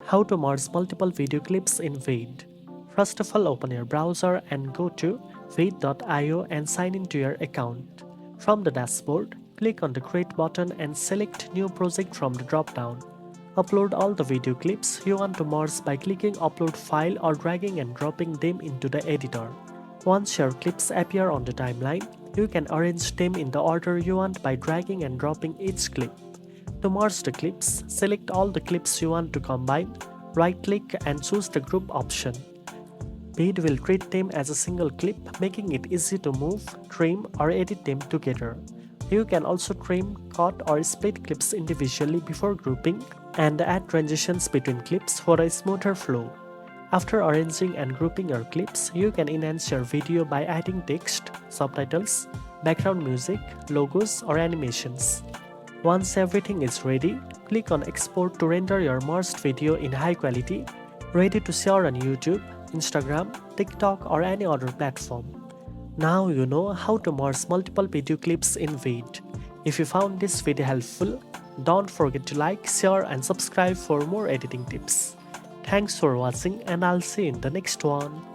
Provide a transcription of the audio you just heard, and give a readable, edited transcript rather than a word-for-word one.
How to merge multiple video clips in Veed. First of all, open your browser and go to veed.io and sign into your account. From the dashboard, click on the Create button and select New Project from the drop-down. Upload all the video clips you want to merge by clicking Upload File or dragging and dropping them into the editor. Once your clips appear on the timeline, you can arrange them in the order you want by dragging and dropping each clip. To merge the clips, select all the clips you want to combine, right-click and choose the group option. Veed will treat them as a single clip, making it easy to move, trim or edit them together. You can also trim, cut or split clips individually before grouping and add transitions between clips for a smoother flow. After arranging and grouping your clips, you can enhance your video by adding text, subtitles, background music, logos or animations. Once everything is ready, click on Export to render your merged video in high quality, ready to share on YouTube, Instagram, TikTok or any other platform. Now you know how to merge multiple video clips in Veed. If you found this video helpful, don't forget to like, share and subscribe for more editing tips. Thanks for watching and I'll see you in the next one.